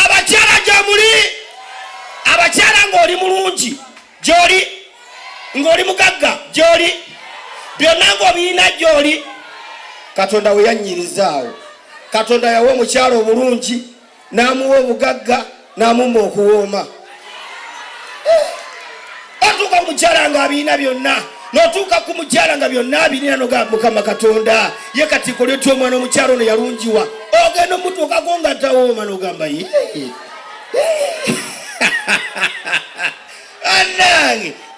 abakyala gyomuli abakyala ng'oli mulungi gy'oli ng'oli mugagga gy'oli byonna ng'obiina gy'oli Katonda we yanyirizaawo Katonda yawa omukyala obulungi n'amuwa obugagga n'amumma okuwooma otuuka ku mukyala ng'abiina byonna n'otuuka ku mukyala nga byonna abirina n'ogamba Mukama Katonda ye kati koletya omwana omukyala ono yalungiwa ogenda omutuukako nga tawooma n'ogamba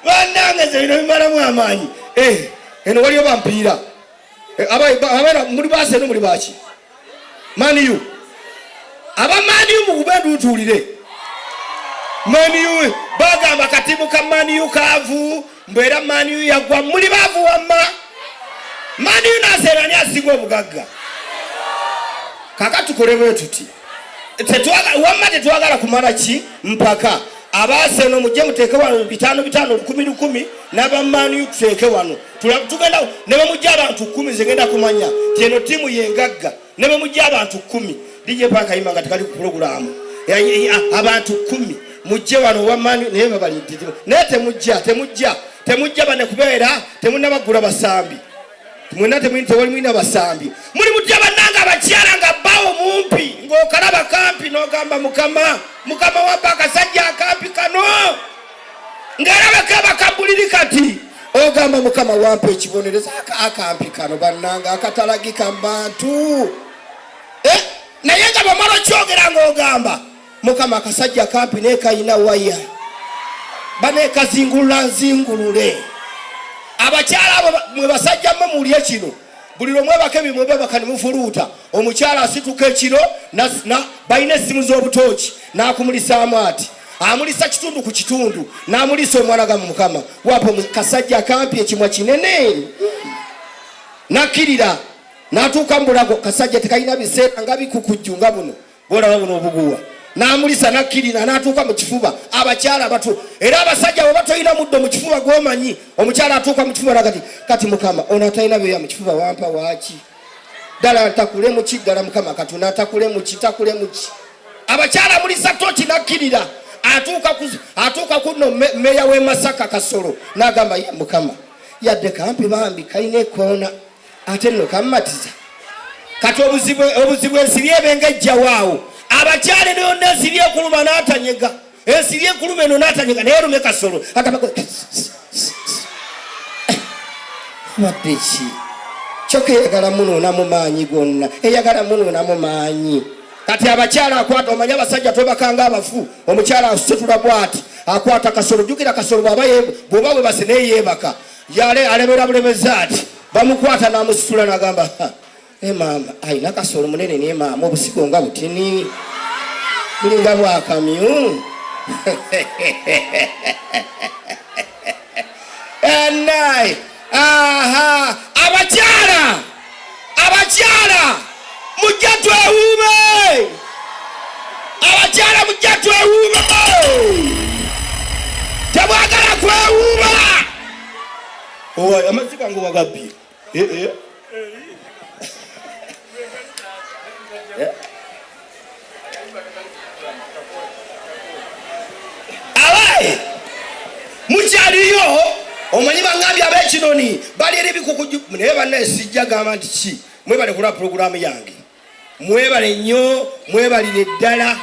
bannange ze bino bimalamu amaanyi eno waliyo bampiira abaana muli baase no muli baki maniyu aba maniyu mukube ntuulire maniyu bagamba katibu ka maniyu kaavu mbera maniyu yagwa muli baavu wamma maniyu naserani asinga obugagga kaka tukole bwe tuti wamma tetwagala kumala ki mpaka abaase no mujje muteeke wano 5 10 n'abamaniyu tuteeke wano tugenda ne bamujja abantu 10 zegenda kumanya tieno timu yengagga ne bamujja abantu 10 DJ Paka yima nga tekali ku programu abantu 10 mujje wano wamaniyu naye babali nete temujja bane kubeera temunnabagula basambi mwena temwinte wali mwina basambi muli mujja bannanga abakyala nga bawo mumpi ng'okalaba kampi n'ogamba mukama wabba akasajja akampi kano ng'alabeko abakabuliri kati ogamba Mukama wampa ekibonerezo akampi kano bannanga akatalagika mu bantu naye nga bamala okyogera ng'ogamba Mukama akasajja akampi neekayina waya baneekazingulula nzingulule abakyala abo mwe basajja mmwe mulye kino buli lwe mwebaka ebimwebaka ne mufuluuta omukyala asituka ekiro balina essimu z'obutooki n'akumulisaamu ati amulisa kitundu ku kitundu n'amulisa omwana ga Mukama wapo kasajja akampi ekimwa kinene nakkirira n'atuuka mbulago kasajja tekalina biseera nga bikukujju nga buno bwolaba buno obuguwa n'amulisa nakkirira n'atuuka mu kifuba abakyala abato era abasajja bwe batoyina muddo mu kifuba gw'omanyi omukyala atuuka mu kifuba kati Mukama ono atalina byoya mu kifuba wampa waaki ddala ntakule mu ki ddala Mukama Katonda atakule mu ki takule mu ki abakyala amulisa toki nakkirira atuuka kuno meya w'e Masaka Kasolo n'agamba ye Mukama yadde kampi bambi kalina ekoona ate nno kammatiza kati obuzibu ensiri ebengejja waawo abakyale yonna ensiri ekuluma n'atanyega ensiri ekuluma eno n'atanyega naye lume Kasolo wadde ki kyokka eyagala munoonamu maanyi gonna eyagala munoonamu maanyi kati abakyala akwata omanya abasajja tobakanga abafu omukyala asitula bwati akwata Kasolo jukira Kasolo bw'oba bwe base naye yeebaka yale alemera bulemeza ati bamukwata n'amusitula n'agamba maama ayina Kasolo munene naye maama obusigo nga butini bulinga bwakamyu naye abakyala mujja twewuume abakyala mujja twewuume tebwagala kwewuuma amazzi gange wagabbye abaye mukyaliyo omanyi bangambye ab'ekinoni bali eri Bikukujju naye bannaye sijja gamba nti ki mwebale kulaba pulogulaamu yange mwebale nnyo mwebalire ddala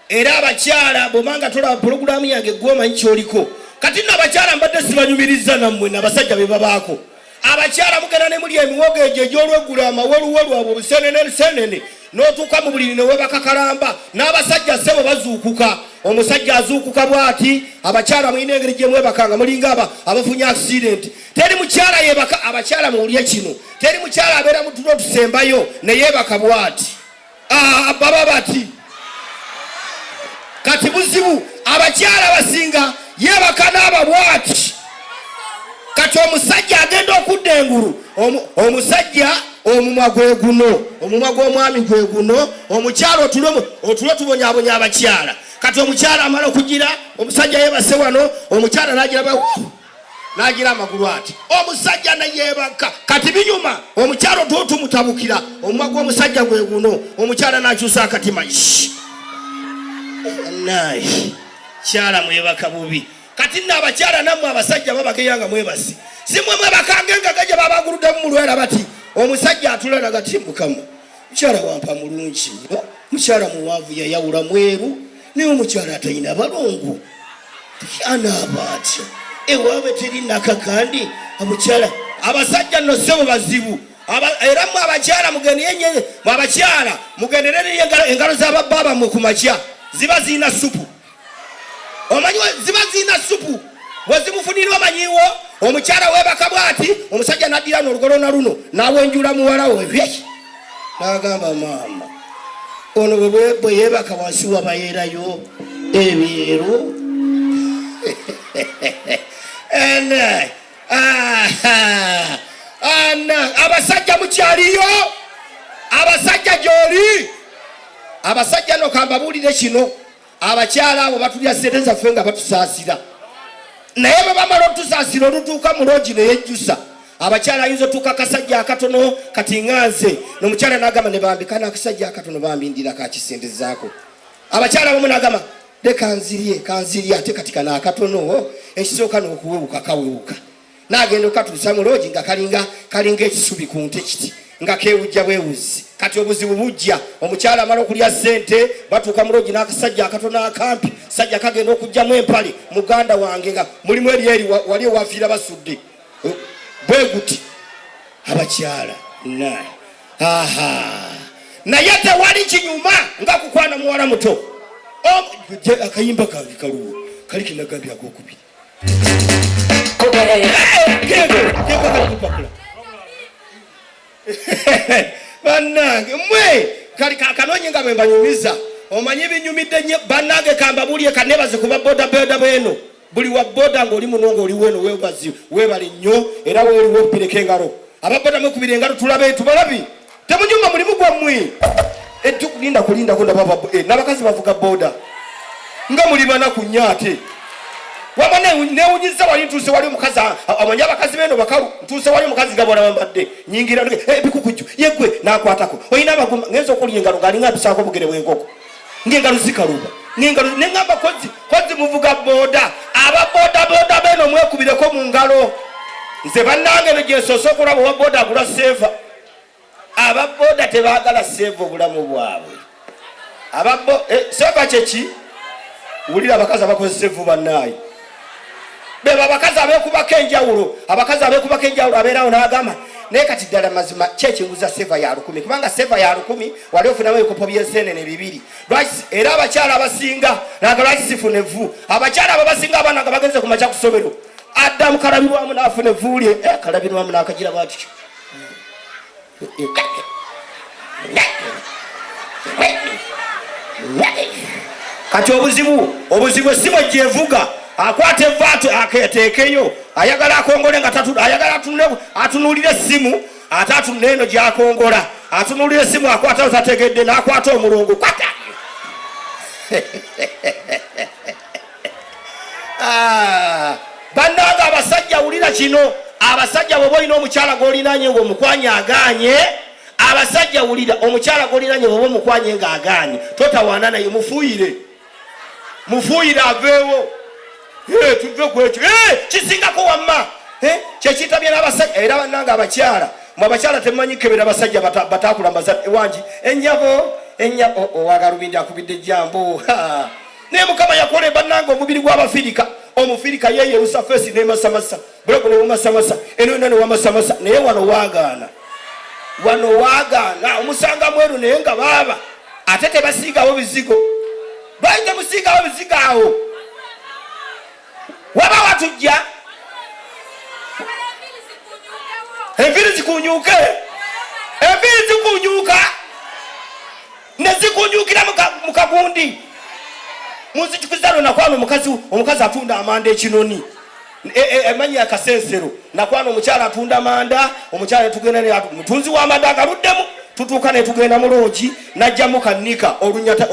era abakyala bw'obanga tolaba pulogulaamu yange gw'omanyi kyoliko kati nno abakyala mbadde sibanyumiriza nammwe n'abasajja be babaako abakyala mugenda ne muli emiwogo egyo egy'olweggulu amawoluwolu abo obusenene n'otuuka mu buliri ne webakakalamba n'abasajja ssebo bazuukuka omusajja azuukuka bw'ati abakyala mulina engeri gye mwebakanga mulinga abafunye accident teri mukyala yeebaka abakyala muwulye kino teri mukyala abeera mu tulo tusembayo ne yeebaka bw'ati baba bati kati buzibu abakyala basinga yeebaka n'aba bw'ati kati omusajja agenda okudda engulu omusajja omumwa gwe guno omumwa gw'omwami gwe guno omukyala otulo tubonyaabonya abakyala kati omukyala amala okugira omusajja yebase wano omukyala n'agiraba nagira amagulu ati omusajja nayebaka kati binyuma omukyalo tutu mutabukira omwago omusajja gwe guno omukyala nakyusa akatima nayi kyala mwebaka bubi kati n'abakyala nammwe abasajja babageyanga mwebasi simwe mwebakangenga gaje babaguludde mu mulwera bati omusajja atulana gatimbukamu mukyala wampa mulungi mukyala muwanvu yayawula mweru naye omukyala atalina balongo anaaba atya ewaabwe terinaka kandi omukyala abasajja nno ssebo bazibu era mwe abakyala mugenderere engalo z'ababba mwe ku makya ziba ziina supu omanyiwe ziba ziina supu wezimufunirwa manyiwo omukyala webaka bwati omusajja naddira n'olugolo na luno nawenjula muwala we n'agamba maama ono bwe yebaka wansi wabayerayo ebyeru abasajja mukyaliyo abasajja gyoli abasajja no kambabulire kino abakyala abo batulya sente zaffe nga batusaasira naye bwe bamala otusaasira olutuuka muloogi neyejjusa abakyala ayinza otuuka akasajja akatono kati nganze nomukyala nagamba ne bambika n'akasajja akatono bambindira kakisendezaako abakyala abamu nagamba de kanzirye ate kati kana akatono ekisooka n'okuwewuka kawewuka nagenda okatuusa muloogi nga kalinga ekisubi ku nte kiti nga kewujja bwewuzi kati obuzibu bujja omukyala amala okulya sente batuuka muloogi n'akasajja akatono akampi sajja kagenda okugjamu empale muganda wange nga mulimu eryeri wali ewafiira basudde bwe guti abakyala naye tewali kinyuma nga kukwana muwala muto akayimba kange kaluwo kali kinagambye agokubiri bannange mwe kali kanonye nga bwe mbanyumiza omanyi binyumidde nnyo bannange kambabulye kanebaze kuba boda bweno buli wa boda ng'oli muno ng'oli weno webale nnyo era weeriwo opireko engalo ababoda mwekubira engalo tulabe tubalabi temunyuma mulimu gwammwe kulindako n'abakazi bavuga boda nga muli banaku nnyo ate wama newunyiza wali ntuuse wali omukazi amanyi abakazi beno bakalu ntuuse wali omukazi nga bwala bambadde nyingira bikukujju yegwe nakwatako olina abaguma ngenza okulya engalo ng'alinga apisaako obugere bw'enkoko ng'engalo zikaluba neŋŋamba kozi muvuga boda ababoda beno mwekubireko mu ngalo nze bannange no gyensoose okulaba owa boda agula seeva ababoda tebaagala seeva obulamu bwabwe seeva kyeki wulira abakazi abakozesa evvu bannaayi beba abakazi abekubako enjawulo abeerawo n'agamba naye kati ddala mazima kyekinguza seeva ya 10 kubanga seeva ya 10 wali ofunamu ebikopo by'enseenene 2 era abakyala abasinga naga lwaki sifuna evvu abakyala abo basinga abaana nga bagenze ku makya ku ssomero addamu kalabirwamu n'afuna evvu lye kalabirwamu n'akagira bwatyo kati obuzibu essimu ejjevuga akwata evvaatu aketeekeyo ayagala akongole nga ayagala atunuulire essimu ate atunula eno gyakongola atunuulire essimu akwatawo tategedde n'akwata omulongo kwata bannanga abasajja wulira kino abasajja bwe boolina omukyala gw'olinanye ng'omukwanye agaanye abasajja wulira omukyala gw'olinanye bwe omukwanye ng'agaanye totawaana naye mufuuyire aveewo tuve kwekyo kisingako wamma kyekitabye n'abasajja era bannanga abakyala mwe abakyala temumanyi kebera abasajja batakulambaza wangi ennyabo owagalubindi akubidde ejjambo naye mukama yakola bannanga omubiri gw'abafirika omufirika yeyerusa fesi nemasamasa buloko newamasamasa eno newamasamasa naye wano waagaana omusanga mweru naye nga baaba ate tebasiigawo bizigo lwaki temusiigawo bizigo awo waba watujja enviri zikunyuuke nezikunyuukira mu kagundi munzijukizalo nakwana omukazi atunda amanda ekinoni emanyi akasensero nakwana omukyala atunda amanda omukyala netugenda mutunzi w'amanda agaluddemu tutuuka netugenda mu loogi najjamu kanika olunyata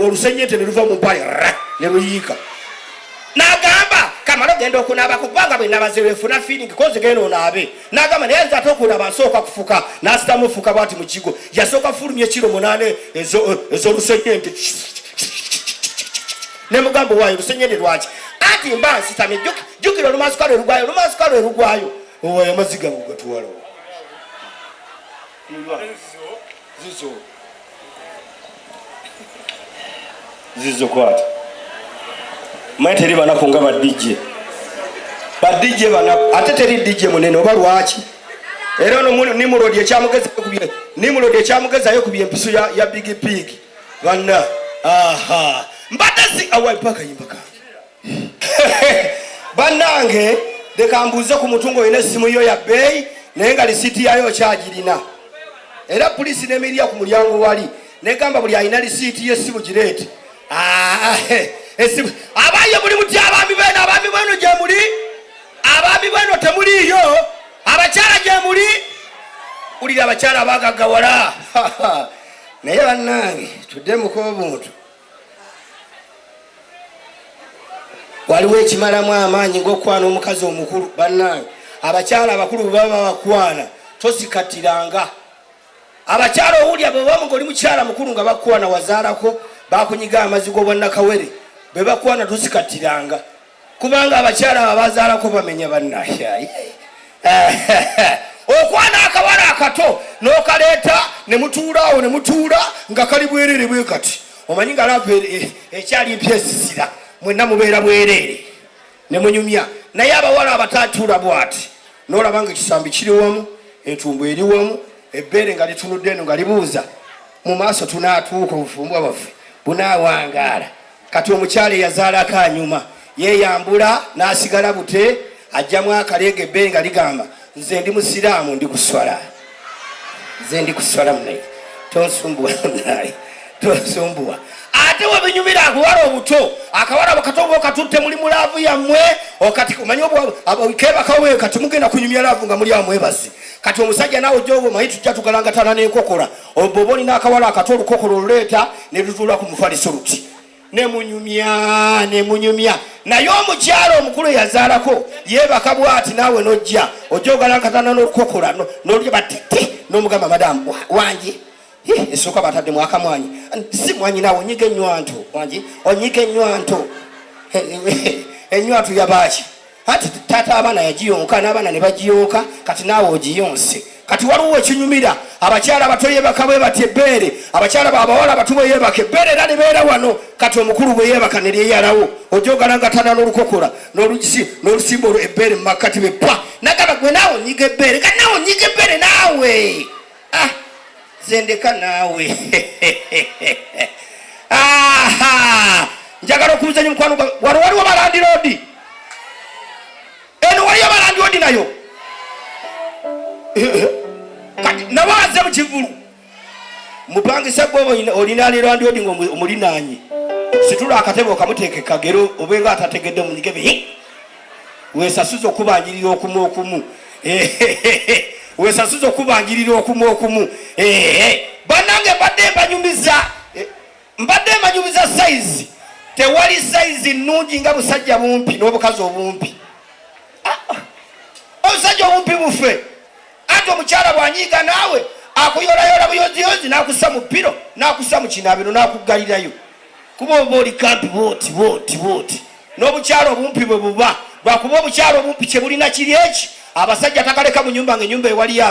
olusenyente ne luva mu mpale ne luyiika n'agamba kamalo genda okunaba kubanga bwe nabazewe funa feeling koze genda onabe nagamba naye nza tokunaba nsooka kufuka nasitamu fuka bwati mu kigo yasooka fulumya kiro 8 ez'olusenyente ne mugambo waayo lusenyente lwaki ati mba nsitamye jjukira olumasukalo erugwayo owayo amaziga mu gatwala zizo kwata maite teri banako nga badijje bana ate teri dijje munene oba lwaki era ono nimulodi ekyamugezayo ku byempiso ya big pig bana aha mbadasi awai paka yimbaka banange leka mbuuze ku mutungo ine simu yo ya bei naye nga lisiti yayo kyagirina era polisi nemirya ku mulyango wali negamba buli alina lisiti yesimu gireete esimu abaye buli muti abami bweno gye muli abami bweno temuliyo abakyala gye muli ulira abakyala abagaggawala naye bannange tuddemuko obuntu waliwo ekimalamu amaanyi ng'okwana omukazi omukulu bannange abakyala abakulu baba bakwana tosikatiranga abakyala owulya bwe bamuga oli mukyala mukulu nga bakwana wazaalako bakunyiga amazzi g'obwannakawere bwe bakwana tosikatiranga kubanga abakyala abazaalako bamenya bannaye okwana akawala akato n'okaleeta ne mutuulaawo ne mutuula nga kali bwereere bwe kati omanyi nga lampa ekyali mpya esisira mwenna mubeera bwereere ne munyumya naye abawala abatatuula bwati n'olaba nga ekisambi kiri wamu entumbu eri wamu ebbeere nga litunudde eno nga libuuza mu maaso tunaatuuka obufumbwa bwaffe bunaawangaala kati omukyala eyazaalako anyuma yeeyambula n'asigala bute ajjamu akaleega ebbeere nga ligamba nze ndi musiraamu ndikuswala munaye tonsumbuwa munaye tonsumbuwa ate webinyumira akuwala obuto akawala bakatongo okatutte muli mulaavu yammwe okati omanyi kebakawe kati mugenda kunyumya laavu nga muli awo mwebasi kati omusajja naawe gyobo mayi tujja tugalangatana n'enkokola oboba olina akawala akato olukokola oluleeta ne lutuula ku mufaliso luti nemunyumya naye omukyalo omukulu eyazaalako yeebaka bwati naawe nojja ojja ogalangatana n'olukokola nolya batete n'omugamba madamu wangi esooka batadde mwakamwanyi si mwanyi naawe onyiga ennywanto wangi onyiga ennywanto ennywanto yabaaki ati taata abaana yagiyonka n'abaana ne bagiyonka kati naawe ogiyonse kati waliwo ekinyumira abakyala abato yeebaka bwe bati ebbeere abakyala babawala abatu bwe yeebaka ebbeere era nebeera wano kati omukulu bwe yeebaka ne lyeyalawo ojja ogalangatana n'olukokola n'olusimba olwo ebbeere mu makkati bepa nagamba gwe naawe onyiga ebbeere kati naawe onyiga ebbeere naawe zendeka naawe njagala okubuuza nyo mukwano wano waliwo balandiroodi eno waliyo balandiroodi nayo kati nabaze mu kivulu mupangisa gwe olina lerandiroodi nga omulinaanye situla akatebe okamuteeka kagero obenga atategedde munyigebe weesasuza okubanjirira okumu weesasuza okubanjirira okumu bannange mbadde mbanyumiza sayizi tewali sayizi nnungi nga busajja bumpi n'obukazi obumpi obusajja obumpi bufe ate omukyala bwanyiiga naawe akuyolayola buyoziyozi n'akussa mu piro n'akussa mu kinaabiro n'akuggalirayo kuba oba oli kampi booti n'obukyala obumpi bwe buba lwakuba obukyala obumpi kye bulina kiri eki abasajja takaleka mu nyumba ng'ennyumba ewaliyo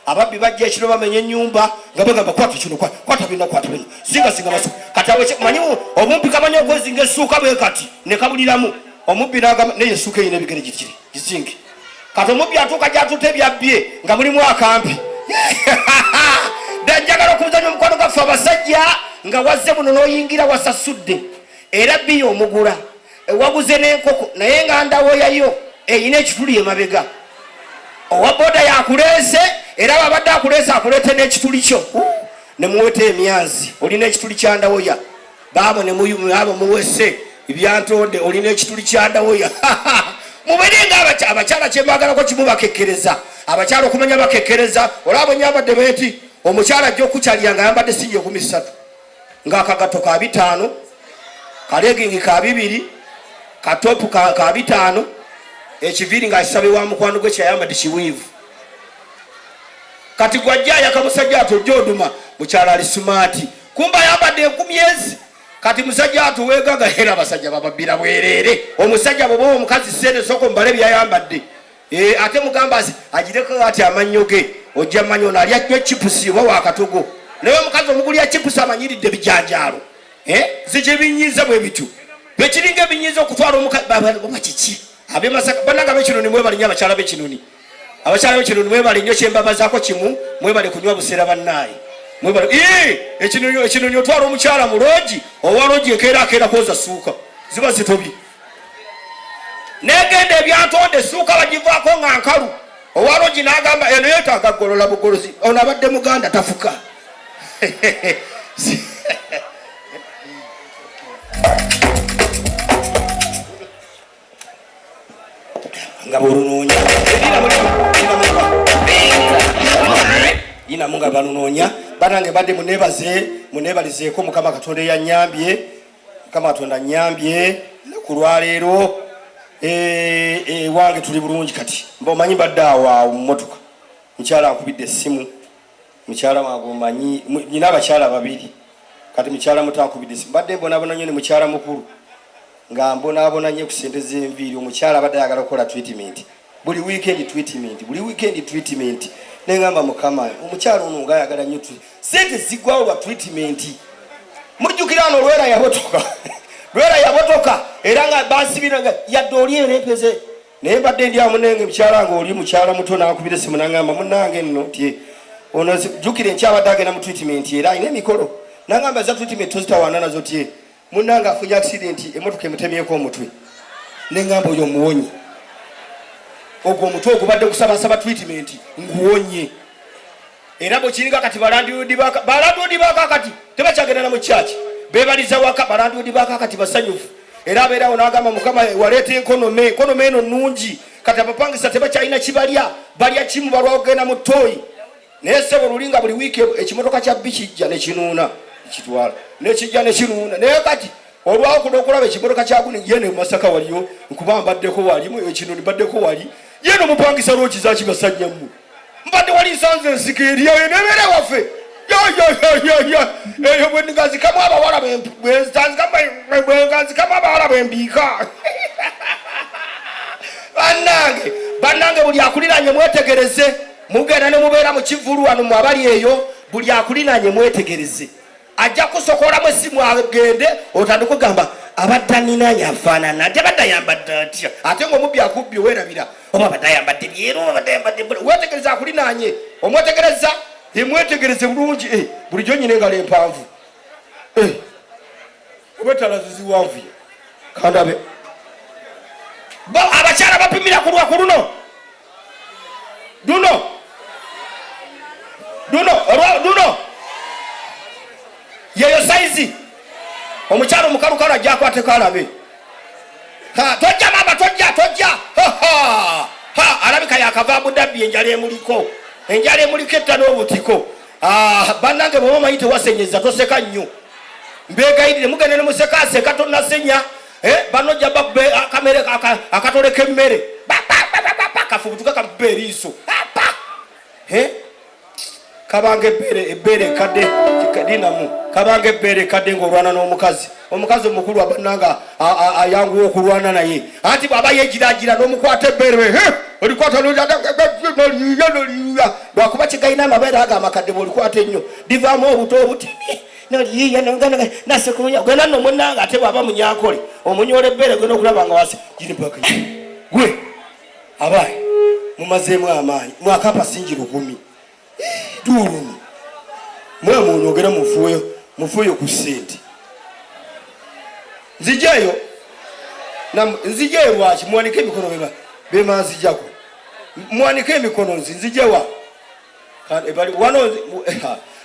ababbi bajja ekiro bamenya ennyumba nga bagamba kwata kino kwata bino singa maso kati manyi obumpi kamanyi okwezinga essuuka bwe kati ne kabuliramu omubbi n'agamba naye essuuka eyina ebigere gikiri gizinge kati omubbi atuuka gyatuta ebyabbye nga mulimu akampi njagala okubuzanya omukwano gaffe abasajja nga wazze muno n'oyingira wasasudde era bbiyo omugula waguze n'enkoko naye nga ndawoyayo eyina ekituli emabega owa boda yakuleese era babadde akuleese akuleete n'ekituli kyo nemuweta emyanzi olina ekituli kyandawoya baabo abo muwese ebyantonde olina ekituli kyandawoya muberenga abakyala kyembagalako kimu bakekkereza abakyala okumanya bakekkereza olaba nyambadde beti omukyala ajja okukyalya nga yambadde sinja 13 ng'akagato ka 5 kalegingi ka 2 katopu ka 5 ekiviri ng'akisabe wa mukwano gwe kyayambadde kiwiivu. Kati gwajja yakamusajja atojoduma mukyala ali sumaati kumba yambadde 10 kati musajja atuwegaga era basajja bababira bwerere omusajja bobo omukazi sente soko mbale byayambadde ate mugamba agireko ati amanyoge ojja manyo na alya chipusi oba wakatogo naye omukazi omuguli ya chipusi amanyiridde bijanjalo zikibinyiza bwe bitu bekiringa binyiza okutwala omukazi baba kiki abe masaka bananga bekinoni mwe balinya abakyala bekinoni abakyala bekinoni mwe bali nnyo kyembaba zaako kimu mwe bali kunywa busera bannaye mwe bali ekinoni otwala omukyala mu logi owa logi ekeera koza suuka ziba zitobi negenda ebyantonde suuka bagivaako nga nkalu owa logi n'agamba eno yeetaaga golola bugolozi ono abadde muganda tafuka nga bolunonya ina munga balunonya banange badde munebalizeeko mukama katonda yanyambye mukama katonda nyambye kulwaleero wange tuli bulungi kati mbomanyi badde awo mu motoka mukyala ankubidde essimu mukyala wange omanyi nina abakyala babiri kati mukyala muto ankubidde essimu badde mbonabona nnyo ne mukyala mukulu nga mbonabona nnyo kusenteza enviiri omukyala abadde ayagala okukola treatment buli weekend treatment nengamba mukama omukyala ono nga ayagala nnyo sente ziggwawo lwa treatment mujjukira ano lwera yabotoka era nga basibira nga yadde oli erempeze naye mbadde ndi amunenge mukyala nga oli mukyala muto nakubira essimu nangamba munange nno tye ono jjukira enkyabadde agenda mu treatment era alina emikolo nangamba za treatment tozitawaana nazo tye munanga afunye accident emotoka emutemyeko omutwe nengamba oyo muwonye ogwo omutwe ogubadde kusabasaba treatment nguwonye era bwekiringa kati balandiudi baka kati tebakyagenda na mu kyaki bebaliza waka balandiudi baka kati basanyufu era abeerawo n'agamba mukama waleeta enkonome eno nnungi kati abapangisa tebakyalina kibalya balya kimu balwa okugenda mu ttooyi naye sebo lulinga buli wiiki ekimotoka kya bbi kijja nekinuuna kitwala nekijja nekinuuna naye kati olwawo kuno okulaba ekimotoka kyaguni yene masaka waliyo nkuba mbaddeko wali ekino nibaddeko wali yene omupangisa lwokiza kibasanyamu mbadde wali nsanze ensiko eriyo nebere waffe eyo bwengazikamu abawala bwembiika bannange buli akuliranye mwetegereze mugenda ne mubeera mu kivulu wano mu abali eyo buli akuliranye mwetegereze ajja kusokolamu essimu agende otandika okugamba abadde aninanye afaanana ate abadde ayambadde atya ate ngaomubbi akubbi weerabira oba abadde ayambadde byeru abadde ayambadde weetegereza akulinanye omwetegereza emwetegereze bulungi bulijjo nyina engalo empanvu obetalaziziwanvuye kandabe abakyala bapimira kulwaku luno yeyo saizi omukyalo omukalukalu ajja akwateko alabe tojja mama tojja alabika yakava abudabbi enjala emuliko etta n'obutiko bannange bwe bamanyi tewasenyeza toseka nnyo mbegayirire mugende ne museka aseka tonnasenya banojja babbe akamere akatoleka emmere kafubutuka kamuba eriiso kabanga ebbeere kadde dinamu kabanga ebbeere kadde ng'olwana n'omukazi omukulu abananga ayanguwa okulwana naye anti bw'aba yegiragira n'omukwata ebbeere olikwata noliya lwakuba kigalina amabeere ago amakadde bw'olikwata ennyo divaamu obuto obutini noliyiya nasekunya gwena nno munnanga ate bw'aba munyakole omunyola ebbeere gwena okulaba nga wasi giri mpaka gwe abaye mumazeemu amaanyi mwakapa singi 10 dulumu mwe munyogera mufuyo ku ssente nzijeyo lwaki muwanike emikono bemanzijako muwanike emikono nzijewa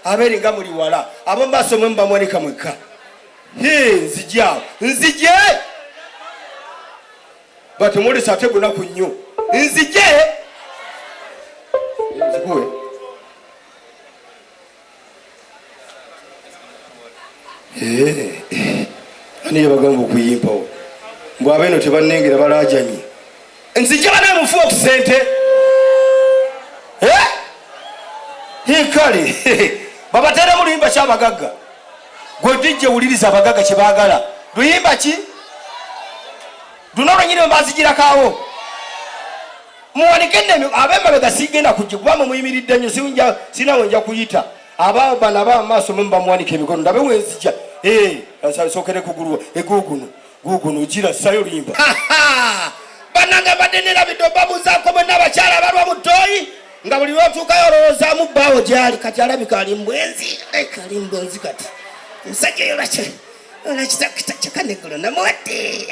abeeri nga muli wala abo maaso mwe mubamwanika mwekka nzijawo nzije batemulesa ate gunaku nnyo nzije nzikuwe ani yabagamba okuyimpawo mbw abeeno tebannengera balajanye nzija bana mufu okusente kale babateera mu luyimba kyabagagga gwe dijje wuliriza abagagga kyebaagala luyimba ki luno lwenyini mbazigirakawo muwanike nnemi abemabega sigenda kujja kubanga muyimiridde nnyo sinawe nja kuyita abao bana aba maaso mumba muwanika emikono ndabe wenzija sokere kugulu guguno gira sayo luyimba bananga badenera bidobabuzaako bonna abakyala abalwa mu ttooyi nga buli lwotuukayo olowoozamu bbaawo gyali kati alabika alimbwenzi kati musajja oyo olakitakanegolo namuwadde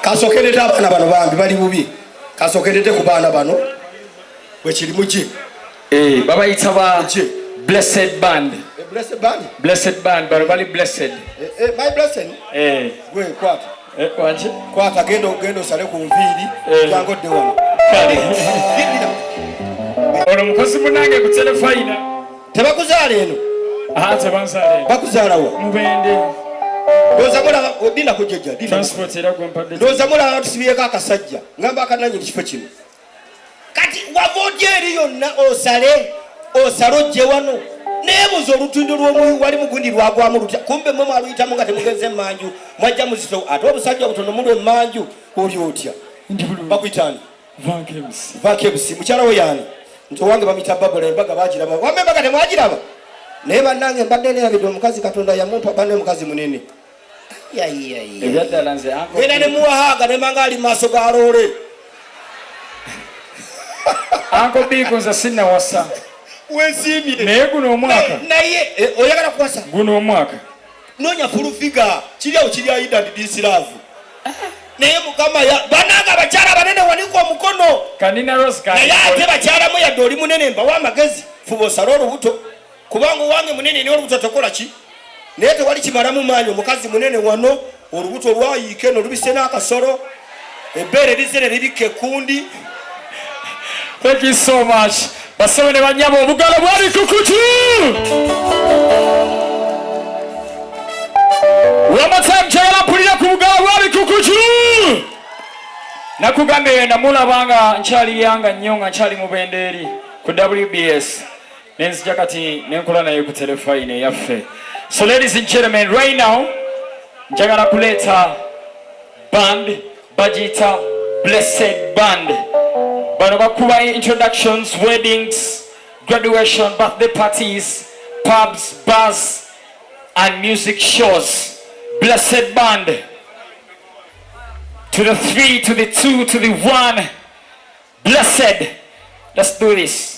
kasokerete abaana bano bambi bali bubi kasokerete ku baana bano bwekirimu ki babayita ba blessed band bano bali blessed my blessing gwe kwata kwata genda osale ku nviiri jangodde wano ono mukozi munange ku Terefayina tebakuzaala eno bakuzaalawa mubende dina kujja ndowooza mulaba tusibiyeko akasajja ngamba akananyini kifo kino kati wava ojja eri yonna osale ojje wano neebuza olutindo lw'omuyi wali mugundi lwagwamu lutya kumbe mwe mwaluyitamu nga temugenze emmanju mwajja muzito ate obusajja butono muli emmanju oli otya bakuyitani vakebusi mukyala we yani nti owange bamita babula embaga bagiraba wambe embaga temwagiraba naye bannange mbadde nerabidde omukazi katonda yamumpa banne mukazi munene genda nemuwahaaga nemanga ali maaso ga loole anko bikunza sinnawasa wensiimye naye guno omwaka naye oyagala kuwasa guno omwaka noonya fulufiga kiryawo kirya idandidisiraavu naye mukama bananga abakyala banene wanika omukono naye ate bakyalamu yadde oli munene mbawa amagezi fuba osale olubuto kubanga owange munene naye olubuto tokola ki naye tewali kimalamu maanyi omukazi munene wano olubuto olwayiike no lubise n'akasolo ebbeere lizere lirika ekundi. Thank you so much. Basebe ne banyabo obugalo bwa Bikukujju. Wamatam jala pulira ku bugalo bwa Bikukujju. Nakugambe namulabanga nchali yanga nyonga nchali mubenderi ku WBS. Nenzija kati nenkola naye ku Terefayina yaffe. So ladies and gentlemen, right now njagala kuleta band Bajita Blessed Band. Bano bakuba introductions, weddings, graduation, birthday parties, pubs, bars, and music shows. Blessed Band. To the 3, to the 2, to the 1. Blessed. Let's do this.